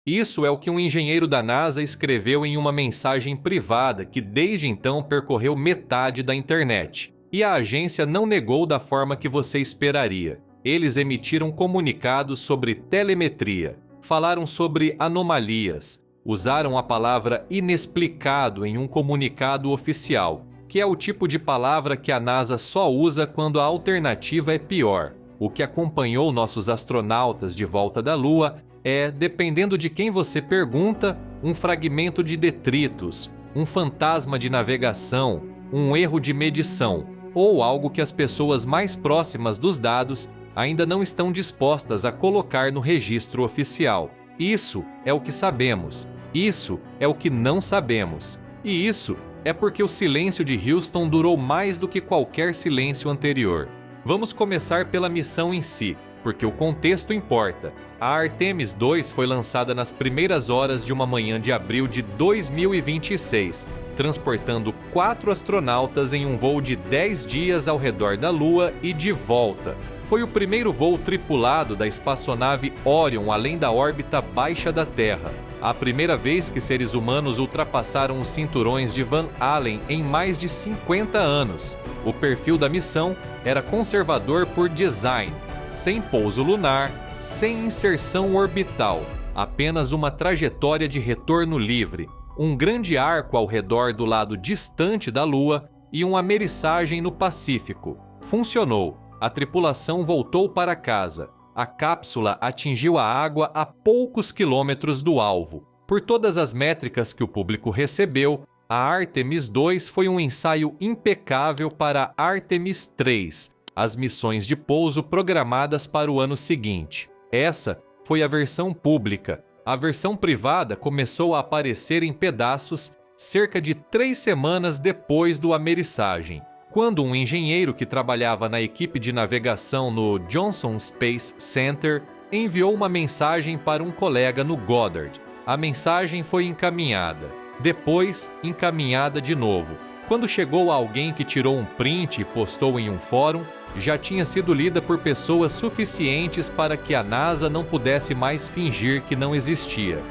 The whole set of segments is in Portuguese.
Isso é o que um engenheiro da NASA escreveu em uma mensagem privada que desde então percorreu metade da internet. E a agência não negou da forma que você esperaria. Eles emitiram comunicados sobre telemetria, falaram sobre anomalias, usaram a palavra inexplicado em um comunicado oficial, que é o tipo de palavra que a NASA só usa quando a alternativa é pior. O que acompanhou nossos astronautas de volta da Lua é, dependendo de quem você pergunta, um fragmento de detritos, um fantasma de navegação, um erro de medição, ou algo que as pessoas mais próximas dos dados ainda não estão dispostas a colocar no registro oficial. Isso é o que sabemos, isso é o que não sabemos. E isso é porque o silêncio de Houston durou mais do que qualquer silêncio anterior. Vamos começar pela missão em si, porque o contexto importa. A Artemis II foi lançada nas primeiras horas de uma manhã de abril de 2026, transportando 4 astronautas em um voo de 10 dias ao redor da Lua e de volta. Foi o primeiro voo tripulado da espaçonave Orion além da órbita baixa da Terra. A primeira vez que seres humanos ultrapassaram os cinturões de Van Allen em mais de 50 anos. O perfil da missão era conservador por design, sem pouso lunar, sem inserção orbital, apenas uma trajetória de retorno livre, um grande arco ao redor do lado distante da Lua e uma ameriçagem no Pacífico. Funcionou. A tripulação voltou para casa. A cápsula atingiu a água a poucos quilômetros do alvo. Por todas as métricas que o público recebeu, a Artemis II foi um ensaio impecável para a Artemis III, as missões de pouso programadas para o ano seguinte. Essa foi a versão pública. A versão privada começou a aparecer em pedaços cerca de 3 semanas depois do ameriçagem, quando um engenheiro que trabalhava na equipe de navegação no Johnson Space Center enviou uma mensagem para um colega no Goddard. A mensagem foi encaminhada, depois encaminhada de novo. Quando chegou a alguém que tirou um print e postou em um fórum, já tinha sido lida por pessoas suficientes para que a NASA não pudesse mais fingir que não existia.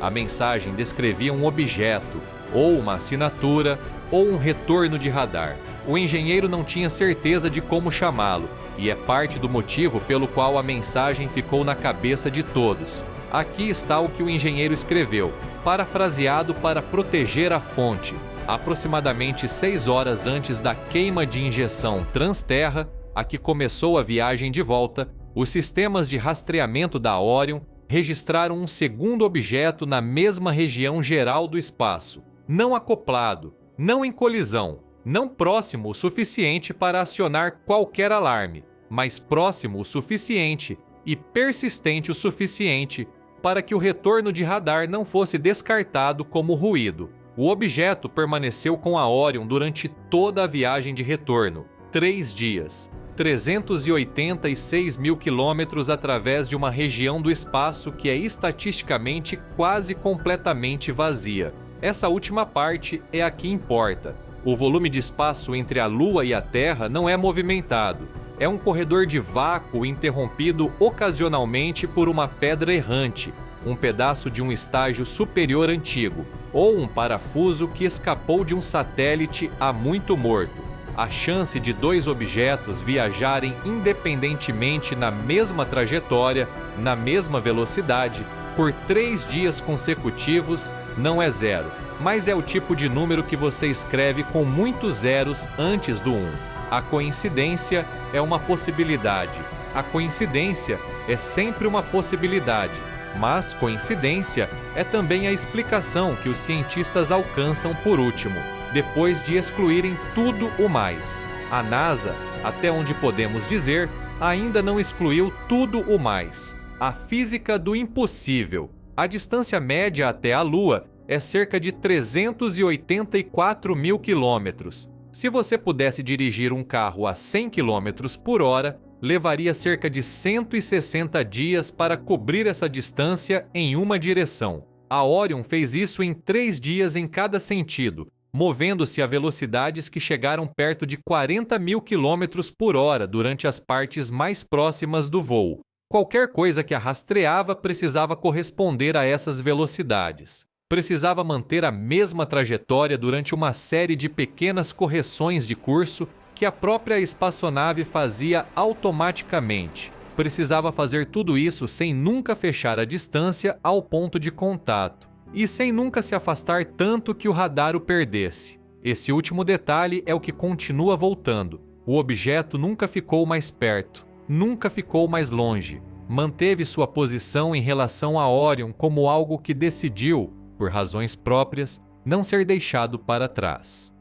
A mensagem descrevia um objeto, ou uma assinatura, ou um retorno de radar. O engenheiro não tinha certeza de como chamá-lo, e é parte do motivo pelo qual a mensagem ficou na cabeça de todos. Aqui está o que o engenheiro escreveu, parafraseado para proteger a fonte. Aproximadamente 6 horas antes da queima de injeção Transterra, a que começou a viagem de volta, os sistemas de rastreamento da Orion registraram um segundo objeto na mesma região geral do espaço, não acoplado, não em colisão, não próximo o suficiente para acionar qualquer alarme, mas próximo o suficiente e persistente o suficiente para que o retorno de radar não fosse descartado como ruído. O objeto permaneceu com a Orion durante toda a viagem de retorno, 3 dias, 386 mil quilômetros através de uma região do espaço que é estatisticamente quase completamente vazia. Essa última parte é a que importa. O volume de espaço entre a Lua e a Terra não é movimentado. É um corredor de vácuo interrompido ocasionalmente por uma pedra errante, um pedaço de um estágio superior antigo, ou um parafuso que escapou de um satélite há muito morto. A chance de 2 objetos viajarem independentemente na mesma trajetória, na mesma velocidade, por 3 dias consecutivos não é 0, mas é o tipo de número que você escreve com muitos zeros antes do 1. A coincidência é uma possibilidade. A coincidência é sempre uma possibilidade. Mas coincidência é também a explicação que os cientistas alcançam por último, depois de excluírem tudo o mais. A NASA, até onde podemos dizer, ainda não excluiu tudo o mais. A física do impossível. A distância média até a Lua é cerca de 384 mil quilômetros. Se você pudesse dirigir um carro a 100 km por hora, levaria cerca de 160 dias para cobrir essa distância em uma direção. A Orion fez isso em 3 dias em cada sentido, movendo-se a velocidades que chegaram perto de 40 mil km por hora durante as partes mais próximas do voo. Qualquer coisa que a rastreava precisava corresponder a essas velocidades. Precisava manter a mesma trajetória durante uma série de pequenas correções de curso que a própria espaçonave fazia automaticamente. Precisava fazer tudo isso sem nunca fechar a distância ao ponto de contato e sem nunca se afastar tanto que o radar o perdesse. Esse último detalhe é o que continua voltando. O objeto nunca ficou mais perto, nunca ficou mais longe. Manteve sua posição em relação a Orion como algo que decidiu, por razões próprias, não ser deixado para trás.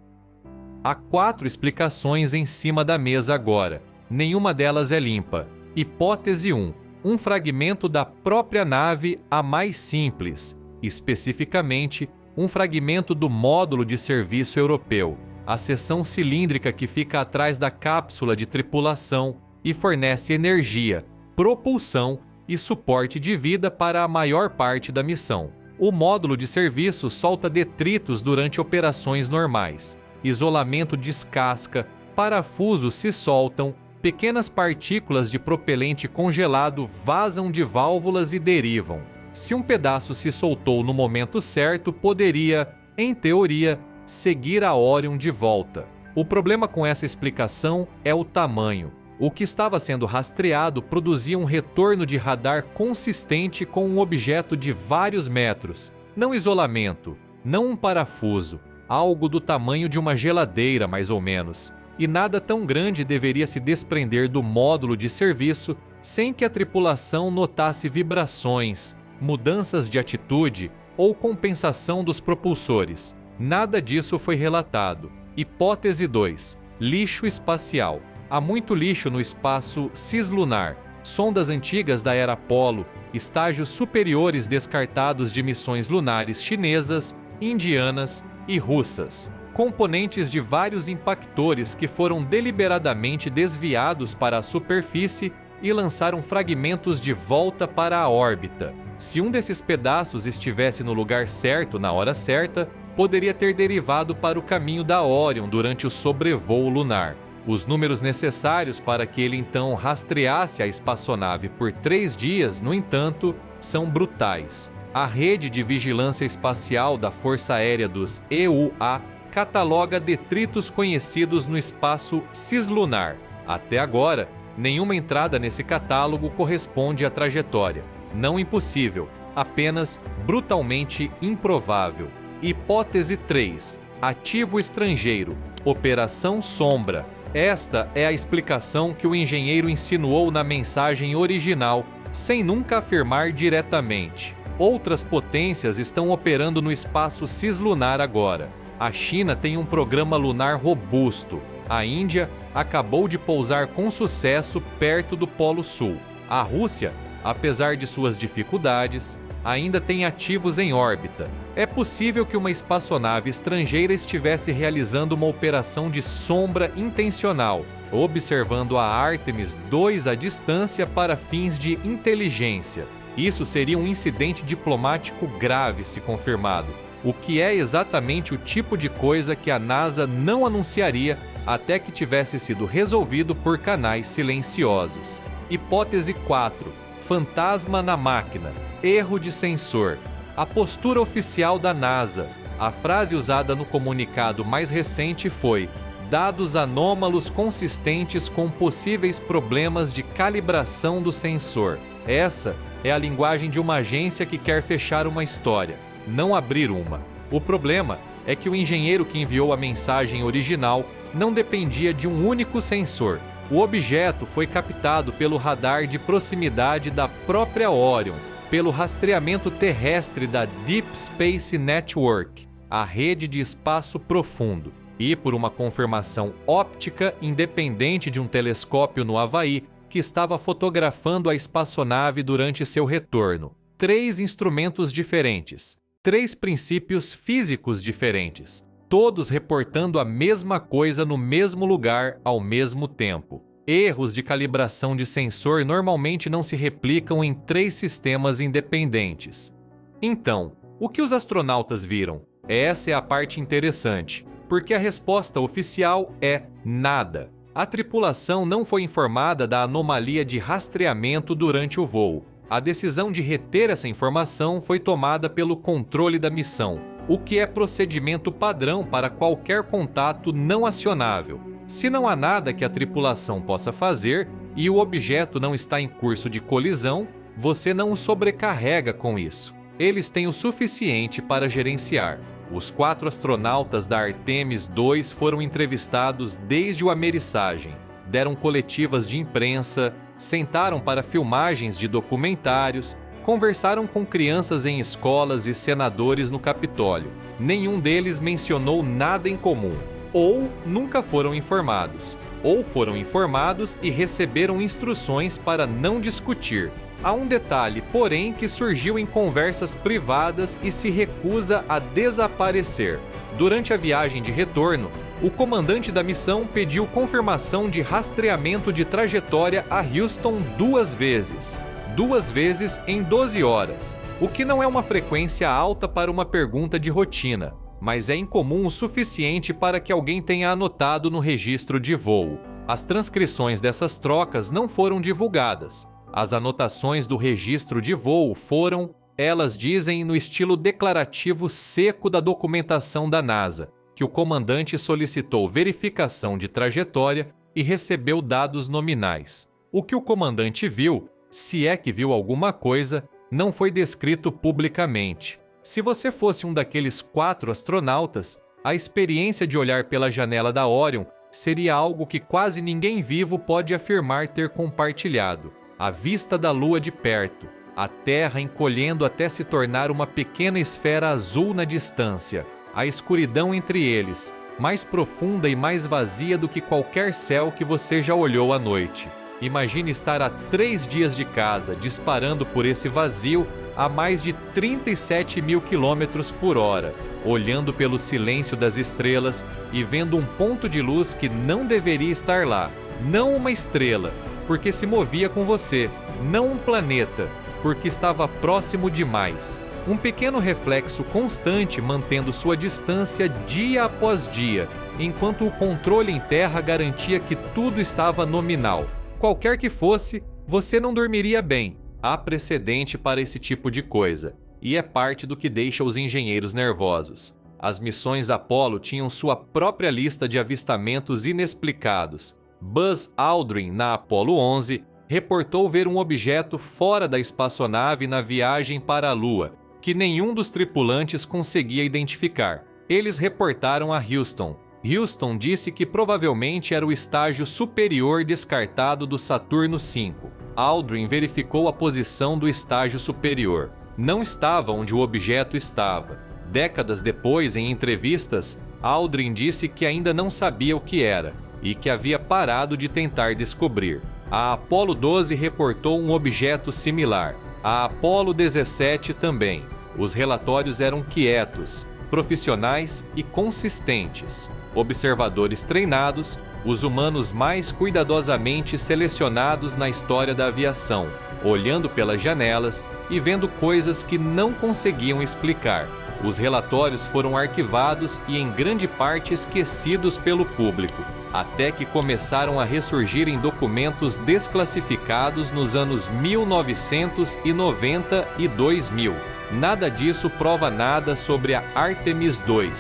Há 4 explicações em cima da mesa agora. Nenhuma delas é limpa. Hipótese 1. Um fragmento da própria nave, a mais simples, especificamente um fragmento do módulo de serviço europeu, a seção cilíndrica que fica atrás da cápsula de tripulação e fornece energia, propulsão e suporte de vida para a maior parte da missão. O módulo de serviço solta detritos durante operações normais. Isolamento descasca, parafusos se soltam, pequenas partículas de propelente congelado vazam de válvulas e derivam. Se um pedaço se soltou no momento certo, poderia, em teoria, seguir a Orion de volta. O problema com essa explicação é o tamanho. O que estava sendo rastreado produzia um retorno de radar consistente com um objeto de vários metros. Não isolamento, não um parafuso, algo do tamanho de uma geladeira, mais ou menos. E nada tão grande deveria se desprender do módulo de serviço sem que a tripulação notasse vibrações, mudanças de atitude ou compensação dos propulsores. Nada disso foi relatado. Hipótese 2. Lixo espacial. Há muito lixo no espaço cislunar, sondas antigas da era Apollo, estágios superiores descartados de missões lunares chinesas, indianas e russas, componentes de vários impactores que foram deliberadamente desviados para a superfície e lançaram fragmentos de volta para a órbita. Se um desses pedaços estivesse no lugar certo na hora certa, poderia ter derivado para o caminho da Orion durante o sobrevoo lunar. Os números necessários para que ele então rastreasse a espaçonave por 3 dias, no entanto, são brutais. A rede de vigilância espacial da Força Aérea dos EUA cataloga detritos conhecidos no espaço cislunar. Até agora, nenhuma entrada nesse catálogo corresponde à trajetória. Não impossível, apenas brutalmente improvável. Hipótese 3. Ativo estrangeiro. Operação Sombra. Esta é a explicação que o engenheiro insinuou na mensagem original, sem nunca afirmar diretamente. Outras potências estão operando no espaço cislunar agora. A China tem um programa lunar robusto. A Índia acabou de pousar com sucesso perto do Polo Sul. A Rússia, apesar de suas dificuldades, ainda tem ativos em órbita. É possível que uma espaçonave estrangeira estivesse realizando uma operação de sombra intencional, observando a Artemis II à distância para fins de inteligência. Isso seria um incidente diplomático grave se confirmado, o que é exatamente o tipo de coisa que a NASA não anunciaria até que tivesse sido resolvido por canais silenciosos. Hipótese 4. Fantasma na máquina. Erro de sensor. A postura oficial da NASA. A frase usada no comunicado mais recente foi: dados anômalos consistentes com possíveis problemas de calibração do sensor. Essa é a linguagem de uma agência que quer fechar uma história, não abrir uma. O problema é que o engenheiro que enviou a mensagem original não dependia de um único sensor. O objeto foi captado pelo radar de proximidade da própria Orion, pelo rastreamento terrestre da Deep Space Network, a rede de espaço profundo, e por uma confirmação óptica independente de um telescópio no Havaí que estava fotografando a espaçonave durante seu retorno. 3 instrumentos diferentes, 3 princípios físicos diferentes, todos reportando a mesma coisa no mesmo lugar ao mesmo tempo. Erros de calibração de sensor normalmente não se replicam em 3 sistemas independentes. Então, o que os astronautas viram? Essa é a parte interessante, porque a resposta oficial é nada. A tripulação não foi informada da anomalia de rastreamento durante o voo. A decisão de reter essa informação foi tomada pelo controle da missão, o que é procedimento padrão para qualquer contato não acionável. Se não há nada que a tripulação possa fazer e o objeto não está em curso de colisão, você não o sobrecarrega com isso. Eles têm o suficiente para gerenciar. Os 4 astronautas da Artemis II foram entrevistados desde o ameriçagem, deram coletivas de imprensa, sentaram para filmagens de documentários, conversaram com crianças em escolas e senadores no Capitólio. Nenhum deles mencionou nada em comum. Ou nunca foram informados, ou foram informados e receberam instruções para não discutir. Há um detalhe, porém, que surgiu em conversas privadas e se recusa a desaparecer. Durante a viagem de retorno, o comandante da missão pediu confirmação de rastreamento de trajetória a Houston 2 vezes. 2 vezes em 12 horas, o que não é uma frequência alta para uma pergunta de rotina, mas é incomum o suficiente para que alguém tenha anotado no registro de voo. As transcrições dessas trocas não foram divulgadas. As anotações do registro de voo foram, elas dizem, no estilo declarativo seco da documentação da NASA, que o comandante solicitou verificação de trajetória e recebeu dados nominais. O que o comandante viu, se é que viu alguma coisa, não foi descrito publicamente. Se você fosse um daqueles 4 astronautas, a experiência de olhar pela janela da Orion seria algo que quase ninguém vivo pode afirmar ter compartilhado. A vista da Lua de perto, a Terra encolhendo até se tornar uma pequena esfera azul na distância, a escuridão entre eles, mais profunda e mais vazia do que qualquer céu que você já olhou à noite. Imagine estar a 3 dias de casa, disparando por esse vazio a mais de 37 mil quilômetros por hora, olhando pelo silêncio das estrelas e vendo um ponto de luz que não deveria estar lá. Não uma estrela, porque se movia com você. Não um planeta, porque estava próximo demais. Um pequeno reflexo constante mantendo sua distância dia após dia, enquanto o controle em terra garantia que tudo estava nominal. Qualquer que fosse, você não dormiria bem. Há precedente para esse tipo de coisa, e é parte do que deixa os engenheiros nervosos. As missões Apollo tinham sua própria lista de avistamentos inexplicados. Buzz Aldrin, na Apollo 11, reportou ver um objeto fora da espaçonave na viagem para a Lua, que nenhum dos tripulantes conseguia identificar. Eles reportaram a Houston. Houston disse que provavelmente era o estágio superior descartado do Saturno V. Aldrin verificou a posição do estágio superior. Não estava onde o objeto estava. Décadas depois, em entrevistas, Aldrin disse que ainda não sabia o que era e que havia parado de tentar descobrir. A Apollo 12 reportou um objeto similar. A Apollo 17 também. Os relatórios eram quietos, profissionais e consistentes. Observadores treinados, os humanos mais cuidadosamente selecionados na história da aviação, olhando pelas janelas e vendo coisas que não conseguiam explicar. Os relatórios foram arquivados e em grande parte esquecidos pelo público, até que começaram a ressurgir em documentos desclassificados nos anos 1990 e 2000. Nada disso prova nada sobre a Artemis II,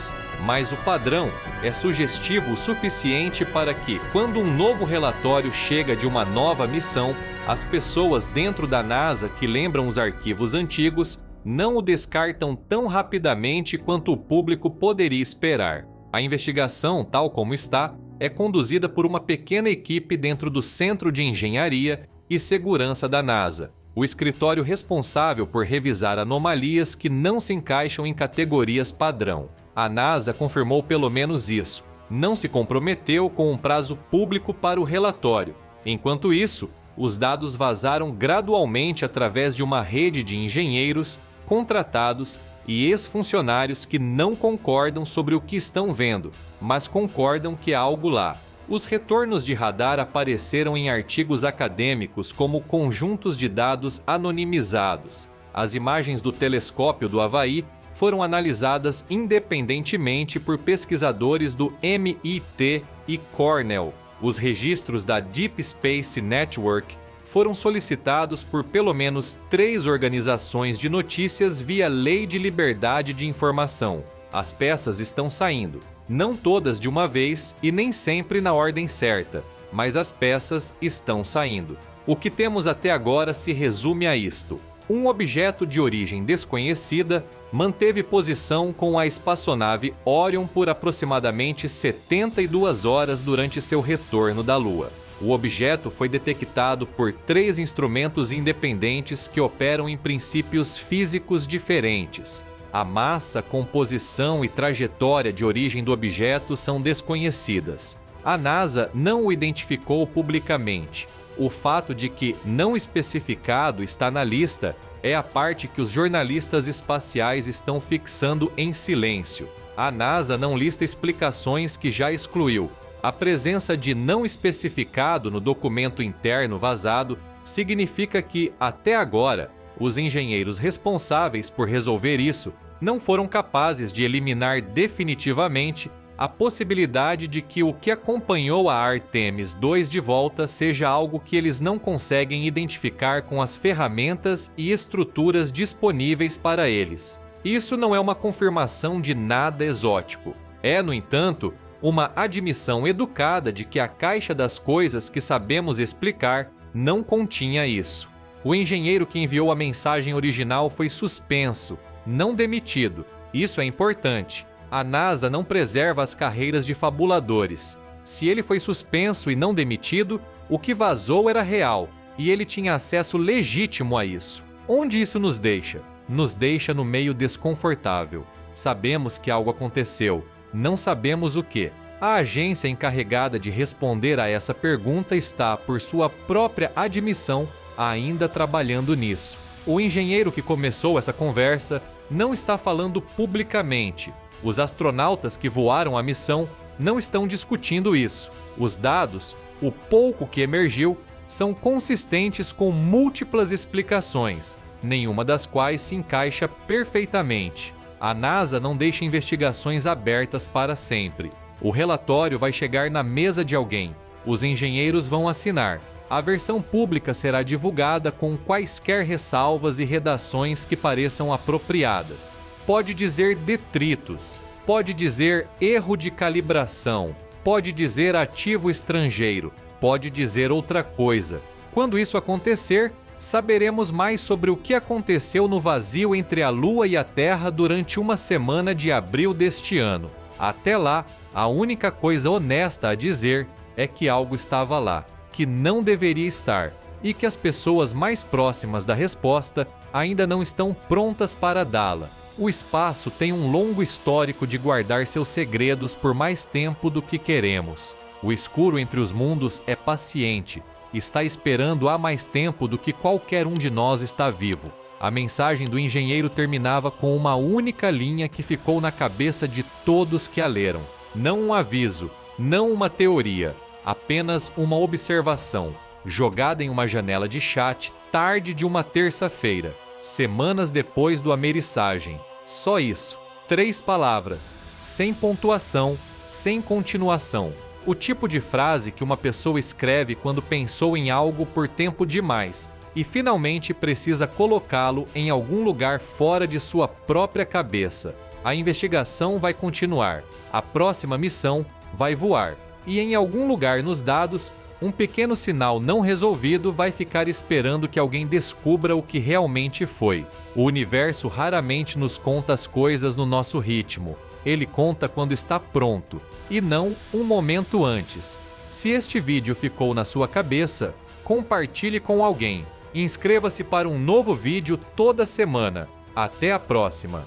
mas o padrão é sugestivo o suficiente para que, quando um novo relatório chega de uma nova missão, as pessoas dentro da NASA que lembram os arquivos antigos não o descartam tão rapidamente quanto o público poderia esperar. A investigação, tal como está, é conduzida por uma pequena equipe dentro do Centro de Engenharia e Segurança da NASA, o escritório responsável por revisar anomalias que não se encaixam em categorias padrão. A NASA confirmou pelo menos isso. Não se comprometeu com um prazo público para o relatório. Enquanto isso, os dados vazaram gradualmente através de uma rede de engenheiros, contratados e ex-funcionários que não concordam sobre o que estão vendo, mas concordam que há algo lá. Os retornos de radar apareceram em artigos acadêmicos como conjuntos de dados anonimizados. As imagens do telescópio do Havaí foram analisadas independentemente por pesquisadores do MIT e Cornell. Os registros da Deep Space Network foram solicitados por pelo menos 3 organizações de notícias via Lei de Liberdade de Informação. As peças estão saindo, não todas de uma vez e nem sempre na ordem certa, mas as peças estão saindo. O que temos até agora se resume a isto: um objeto de origem desconhecida manteve posição com a espaçonave Orion por aproximadamente 72 horas durante seu retorno da Lua. O objeto foi detectado por 3 instrumentos independentes que operam em princípios físicos diferentes. A massa, composição e trajetória de origem do objeto são desconhecidas. A NASA não o identificou publicamente. O fato de que não especificado está na lista é a parte que os jornalistas espaciais estão fixando em silêncio. A NASA não lista explicações que já excluiu. A presença de não especificado no documento interno vazado significa que, até agora, os engenheiros responsáveis por resolver isso não foram capazes de eliminar definitivamente a possibilidade de que o que acompanhou a Artemis II de volta seja algo que eles não conseguem identificar com as ferramentas e estruturas disponíveis para eles. Isso não é uma confirmação de nada exótico. É, no entanto, uma admissão educada de que a caixa das coisas que sabemos explicar não continha isso. O engenheiro que enviou a mensagem original foi suspenso, não demitido. Isso é importante. A NASA não preserva as carreiras de fabuladores. Se ele foi suspenso e não demitido, o que vazou era real, e ele tinha acesso legítimo a isso. Onde isso nos deixa? Nos deixa no meio desconfortável. Sabemos que algo aconteceu, não sabemos o que. A agência encarregada de responder a essa pergunta está, por sua própria admissão, ainda trabalhando nisso. O engenheiro que começou essa conversa não está falando publicamente. Os astronautas que voaram a missão não estão discutindo isso. Os dados, o pouco que emergiu, são consistentes com múltiplas explicações, nenhuma das quais se encaixa perfeitamente. A NASA não deixa investigações abertas para sempre. O relatório vai chegar na mesa de alguém. Os engenheiros vão assinar. A versão pública será divulgada com quaisquer ressalvas e redações que pareçam apropriadas. Pode dizer detritos, pode dizer erro de calibração, pode dizer ativo estrangeiro, pode dizer outra coisa. Quando isso acontecer, saberemos mais sobre o que aconteceu no vazio entre a Lua e a Terra durante uma semana de abril deste ano. Até lá, a única coisa honesta a dizer é que algo estava lá, que não deveria estar, e que as pessoas mais próximas da resposta ainda não estão prontas para dá-la. O espaço tem um longo histórico de guardar seus segredos por mais tempo do que queremos. O escuro entre os mundos é paciente, está esperando há mais tempo do que qualquer um de nós está vivo. A mensagem do engenheiro terminava com uma única linha que ficou na cabeça de todos que a leram. Não um aviso, não uma teoria, apenas uma observação, jogada em uma janela de chat tarde de uma terça-feira, semanas depois do ameriçagem. Só isso. 3 palavras, sem pontuação, sem continuação. O tipo de frase que uma pessoa escreve quando pensou em algo por tempo demais e finalmente precisa colocá-lo em algum lugar fora de sua própria cabeça. A investigação vai continuar. A próxima missão vai voar. E em algum lugar nos dados, um pequeno sinal não resolvido vai ficar esperando que alguém descubra o que realmente foi. O universo raramente nos conta as coisas no nosso ritmo. Ele conta quando está pronto, e não um momento antes. Se este vídeo ficou na sua cabeça, compartilhe com alguém. Inscreva-se para um novo vídeo toda semana. Até a próxima!